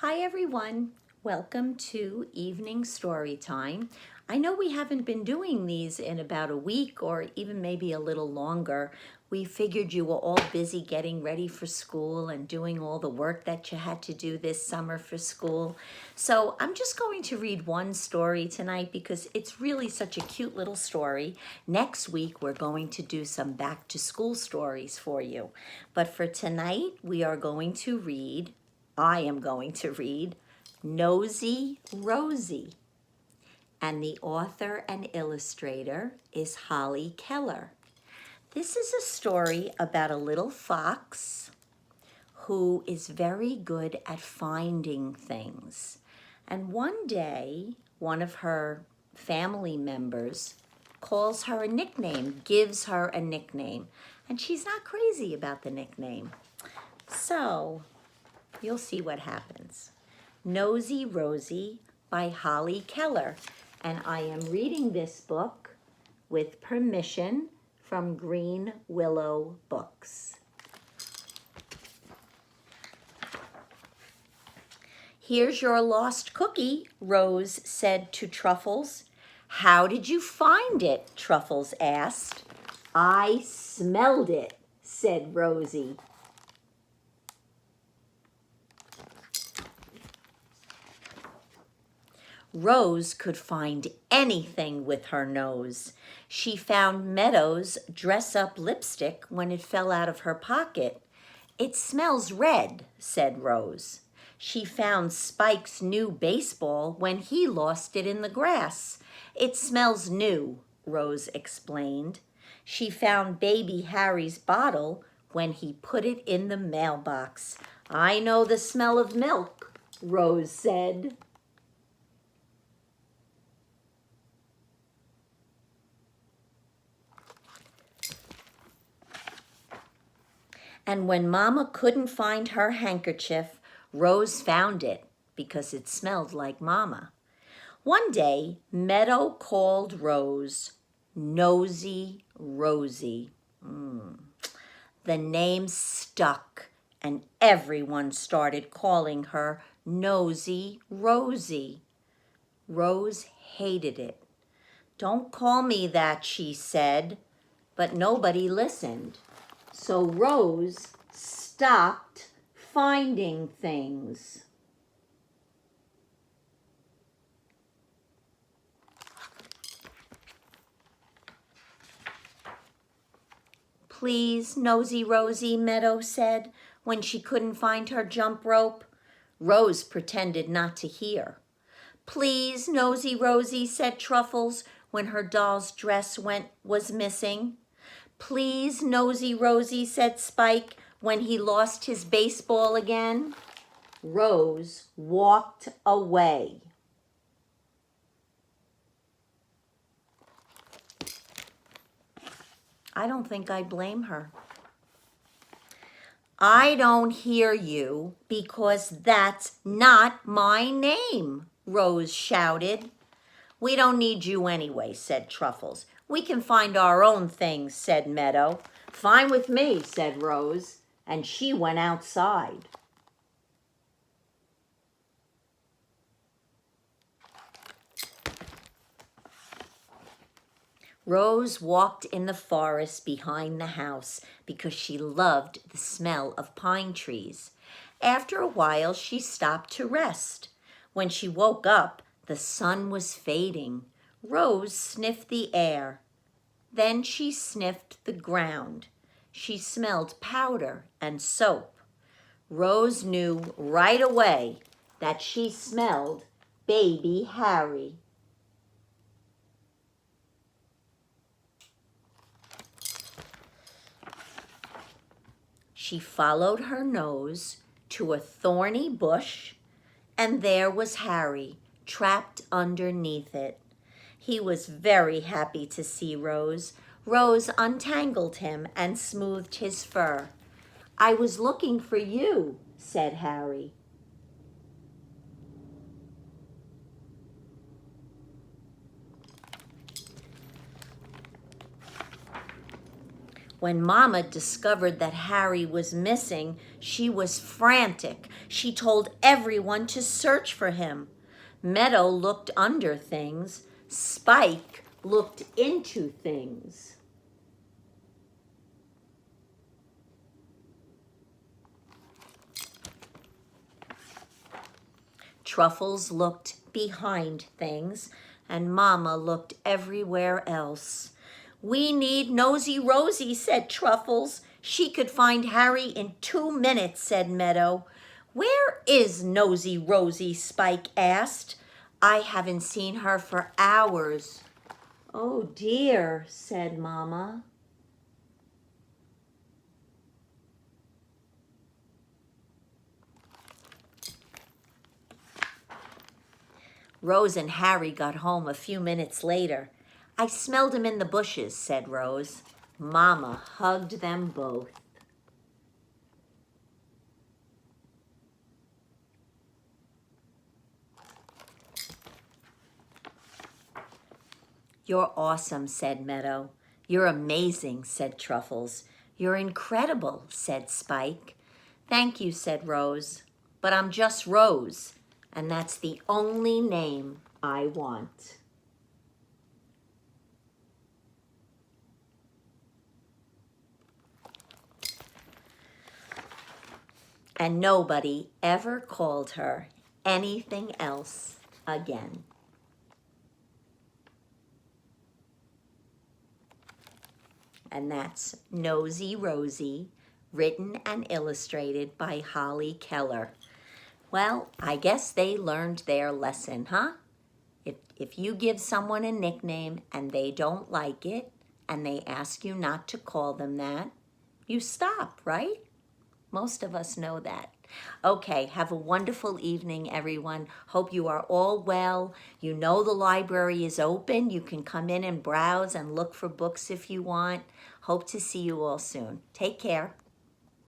Hi everyone, welcome to Evening Story Time. I know we haven't been doing these in about a week or even maybe a little longer. We figured you were all busy getting ready for school and doing all the work that you had to do this summer for school. So I'm just going to read one story tonight because it's really such a cute little story. Next week we're going to do some back to school stories for you. But for tonight we are going to read I am going to read Nosy Rosie, and the author and illustrator is Holly Keller. This is a story about a little fox who is very good at finding things. And one day, one of her family members calls her a nickname, gives her a nickname, and she's not crazy about the nickname. So, you'll see what happens. Nosy Rosie by Holly Keller. And I am reading this book with permission from Green Willow Books. "Here's your lost cookie," Rose said to Truffles. "How did you find it?" Truffles asked. "I smelled it," said Rosie. Rose could find anything with her nose. She found Meadow's dress-up lipstick when it fell out of her pocket. "It smells red," said Rose. She found Spike's new baseball when he lost it in the grass. "It smells new," Rose explained. She found baby Harry's bottle when he put it in the mailbox. "I know the smell of milk," Rose said. And when Mama couldn't find her handkerchief, Rose found it because it smelled like Mama. One day, Meadow called Rose Nosy Rosie. The name stuck, and everyone started calling her Nosy Rosie. Rose hated it. "Don't call me that," she said, but nobody listened. So Rose stopped finding things. "Please, Nosy Rosie," Meadow said when she couldn't find her jump rope. Rose pretended not to hear. "Please, Nosy Rosie," said Truffles when her doll's dress was missing. "Please, Nosy Rosie," said Spike when he lost his baseball again. Rose walked away. I don't think I blame her. "I don't hear you because that's not my name," Rose shouted. "We don't need you anyway," said Truffles. "We can find our own things," said Meadow. "Fine with me," said Rose, and she went outside. Rose walked in the forest behind the house because she loved the smell of pine trees. After a while, she stopped to rest. When she woke up, the sun was fading. Rose sniffed the air. Then she sniffed the ground. She smelled powder and soap. Rose knew right away that she smelled baby Harry. She followed her nose to a thorny bush, and there was Harry, trapped underneath it. He was very happy to see Rose. Rose untangled him and smoothed his fur. "I was looking for you," said Harry. When Mama discovered that Harry was missing, She was frantic. She told everyone to search for him. Meadow looked under things. Spike looked into things. Truffles looked behind things, and Mama looked everywhere else. "We need Nosy Rosie," said Truffles. "She could find Harry in 2 minutes," said Meadow. "Where is Nosy Rosie?" Spike asked. "I haven't seen her for hours." "Oh dear," said Mama. Rose and Harry got home a few minutes later. "I smelled him in the bushes," said Rose. Mama hugged them both. "You're awesome," said Meadow. "You're amazing," said Truffles. "You're incredible," said Spike. "Thank you," said Rose. "But I'm just Rose, and that's the only name I want." And nobody ever called her anything else again. And that's Nosy Rosie, written and illustrated by Holly Keller. Well, I guess they learned their lesson, huh? If you give someone a nickname and they don't like it, and they ask you not to call them that, you stop, right? Most of us know that. Okay, have a wonderful evening, everyone. Hope you are all well. You know the library is open. You can come in and browse and look for books if you want. Hope to see you all soon. Take care.